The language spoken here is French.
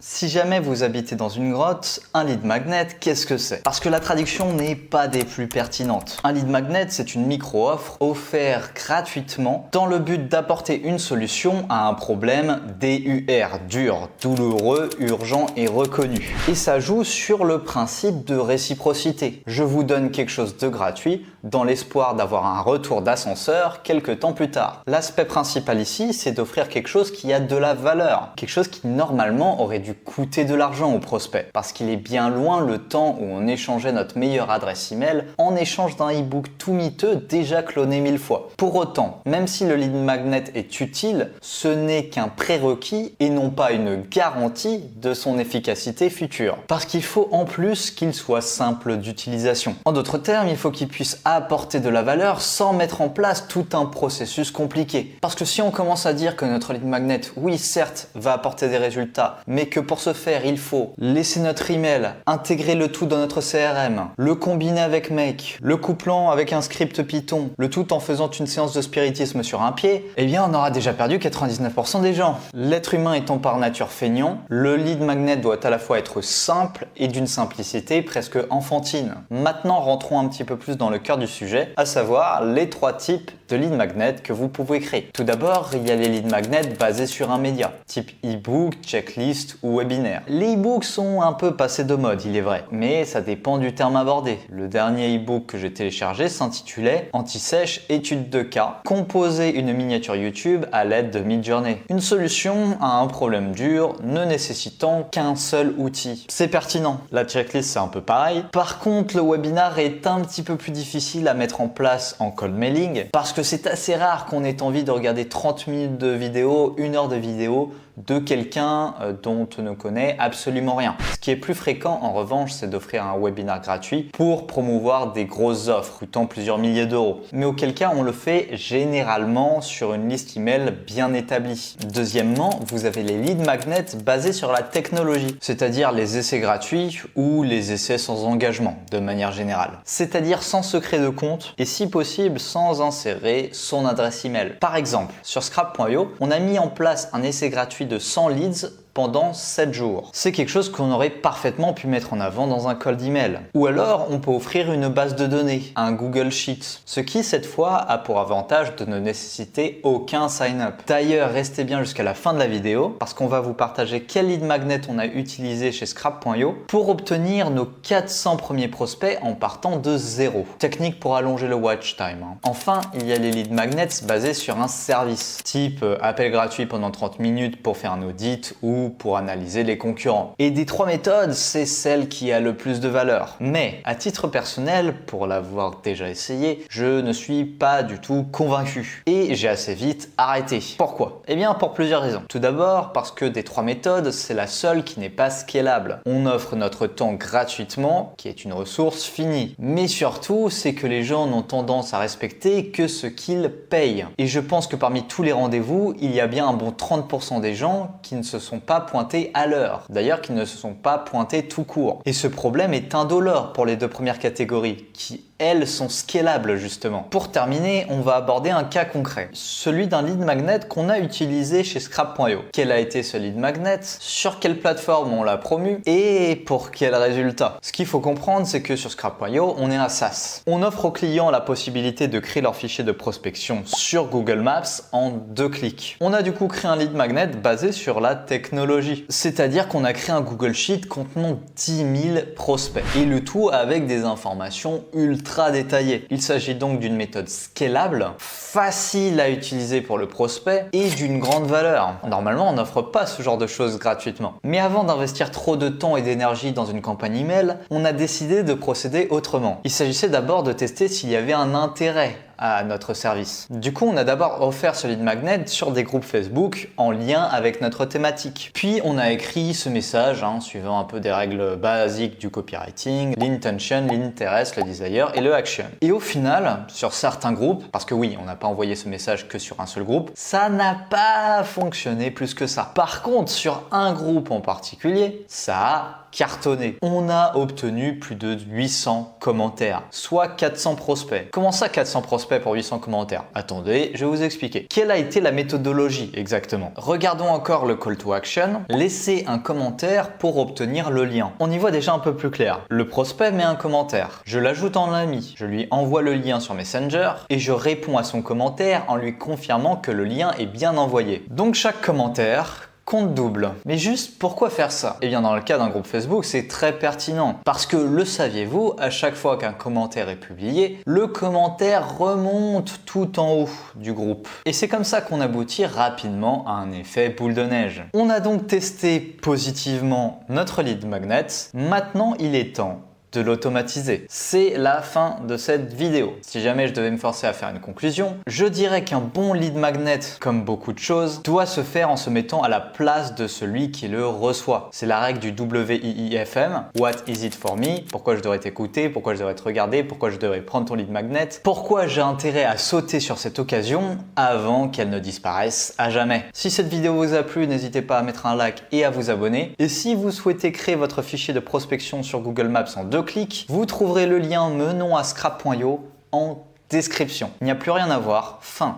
Si jamais vous habitez dans une grotte, un lead magnet, qu'est-ce que c'est? Parce que la traduction n'est pas des plus pertinentes. Un lead magnet, c'est une micro-offre offerte gratuitement dans le but d'apporter une solution à un problème DUR, dur, douloureux, urgent et reconnu. Et ça joue sur le principe de réciprocité. Je vous donne quelque chose de gratuit dans l'espoir d'avoir un retour d'ascenseur quelques temps plus tard. L'aspect principal ici, c'est d'offrir quelque chose qui a de la valeur, quelque chose qui normalement aurait dû coûter de l'argent au prospect, parce qu'il est bien loin le temps où on échangeait notre meilleure adresse email en échange d'un e-book tout miteux déjà cloné 1000 fois. Pour autant, même si le lead magnet est utile, ce n'est qu'un prérequis et non pas une garantie de son efficacité future. Parce qu'il faut en plus qu'il soit simple d'utilisation. En d'autres termes, il faut qu'il puisse apporter de la valeur sans mettre en place tout un processus compliqué. Parce que si on commence à dire que notre lead magnet, oui certes, va apporter des résultats, mais que pour ce faire, il faut laisser notre email, intégrer le tout dans notre CRM, le combiner avec Make, le couplant avec un script Python, le tout en faisant une séance de spiritisme sur un pied, eh bien on aura déjà perdu 99% des gens. L'être humain étant par nature feignant, le lead magnet doit à la fois être simple et d'une simplicité presque enfantine. Maintenant, rentrons un petit peu plus dans le cœur du sujet, à savoir les 3 types de lead magnet que vous pouvez créer. Tout d'abord, il y a les lead magnets basés sur un média, type e-book, checklist ou webinaire. Les e-books sont un peu passés de mode, il est vrai, mais ça dépend du terme abordé. Le dernier e-book que j'ai téléchargé s'intitulait Anti-sèche, étude de cas, composer une miniature YouTube à l'aide de Midjourney. Une solution à un problème dur ne nécessitant qu'un seul outil. C'est pertinent. La checklist, c'est un peu pareil. Par contre, le webinar est un petit peu plus difficile à mettre en place en cold mailing parce que c'est assez rare qu'on ait envie de regarder 30 minutes de vidéo, 1 heure de vidéo de quelqu'un dont on ne connaît absolument rien. Ce qui est plus fréquent en revanche, c'est d'offrir un webinar gratuit pour promouvoir des grosses offres coûtant plusieurs milliers d'euros. Mais auquel cas on le fait généralement sur une liste email bien établie. Deuxièmement, vous avez les lead magnets basés sur la technologie, c'est-à-dire les essais gratuits ou les essais sans engagement de manière générale. C'est-à-dire sans secret de compte et si possible sans insérer son adresse email. Par exemple, sur scrap.io, on a mis en place un essai gratuit de 100 leads pendant 7 jours. C'est quelque chose qu'on aurait parfaitement pu mettre en avant dans un cold email. Ou alors, on peut offrir une base de données, un Google Sheet, ce qui cette fois a pour avantage de ne nécessiter aucun sign-up. D'ailleurs, restez bien jusqu'à la fin de la vidéo parce qu'on va vous partager quel lead magnet on a utilisé chez scrap.io pour obtenir nos 400 premiers prospects en partant de 0. Technique pour allonger le watch time. Enfin, il y a les lead magnets basés sur un service, type appel gratuit pendant 30 minutes pour faire un audit ou pour analyser les concurrents. Et des 3 méthodes, c'est celle qui a le plus de valeur. Mais à titre personnel, pour l'avoir déjà essayé, je ne suis pas du tout convaincu. Et j'ai assez vite arrêté. Pourquoi? Eh bien pour plusieurs raisons. Tout d'abord parce que des 3 méthodes, c'est la seule qui n'est pas scalable. On offre notre temps gratuitement, qui est une ressource finie. Mais surtout, c'est que les gens n'ont tendance à respecter que ce qu'ils payent. Et je pense que parmi tous les rendez-vous, il y a bien un bon 30% des gens qui ne se sont pas pointés à l'heure. D'ailleurs, qui ne se sont pas pointés tout court. Et ce problème est indolore pour les 2 premières catégories, qui elles sont scalables justement. Pour terminer, on va aborder un cas concret, celui d'un lead magnet qu'on a utilisé chez scrap.io. Quel a été ce lead magnet? Sur quelle plateforme on l'a promu? Et pour quel résultat? Ce qu'il faut comprendre, c'est que sur scrap.io, on est un SaaS. On offre aux clients la possibilité de créer leur fichier de prospection sur Google Maps en 2 clics. On a du coup créé un lead magnet basé sur la technologie. C'est-à-dire qu'on a créé un Google Sheet contenant 10 000 prospects. Et le tout avec des informations ultra détaillées. Il s'agit donc d'une méthode scalable, facile à utiliser pour le prospect et d'une grande valeur. Normalement, on n'offre pas ce genre de choses gratuitement. Mais avant d'investir trop de temps et d'énergie dans une campagne email, on a décidé de procéder autrement. Il s'agissait d'abord de tester s'il y avait un intérêt à notre service. Du coup, on a d'abord offert ce lead magnet sur des groupes Facebook en lien avec notre thématique. Puis, on a écrit ce message, suivant un peu des règles basiques du copywriting, l'intention, l'interest, le desire et le action. Et au final, sur certains groupes, parce que oui, on n'a pas envoyé ce message que sur un seul groupe, ça n'a pas fonctionné plus que ça. Par contre, sur un groupe en particulier, ça a cartonné. On a obtenu plus de 800 commentaires, soit 400 prospects. Comment ça 400 prospects? prospect pour 800 commentaires. Attendez, je vais vous expliquer. Quelle a été la méthodologie exactement? Regardons encore le call to action. Laissez un commentaire pour obtenir le lien. On y voit déjà un peu plus clair. Le prospect met un commentaire. Je l'ajoute en ami. Je lui envoie le lien sur Messenger et je réponds à son commentaire en lui confirmant que le lien est bien envoyé. Donc chaque commentaire compte double. Mais juste pourquoi faire ça? Eh bien dans le cas d'un groupe Facebook, c'est très pertinent. Parce que le saviez-vous, à chaque fois qu'un commentaire est publié, le commentaire remonte tout en haut du groupe. Et c'est comme ça qu'on aboutit rapidement à un effet boule de neige. On a donc testé positivement notre lead magnet. Maintenant, il est temps de l'automatiser. C'est la fin de cette vidéo. Si jamais je devais me forcer à faire une conclusion, je dirais qu'un bon lead magnet, comme beaucoup de choses, doit se faire en se mettant à la place de celui qui le reçoit. C'est la règle du WIIFM. What is it for me? Pourquoi je devrais t'écouter? Pourquoi je devrais te regarder? Pourquoi je devrais prendre ton lead magnet? Pourquoi j'ai intérêt à sauter sur cette occasion avant qu'elle ne disparaisse à jamais? Si cette vidéo vous a plu, n'hésitez pas à mettre un like et à vous abonner. Et si vous souhaitez créer votre fichier de prospection sur Google Maps en 2 clics, vous trouverez le lien menant à scrap.io en description. Il n'y a plus rien à voir, fin.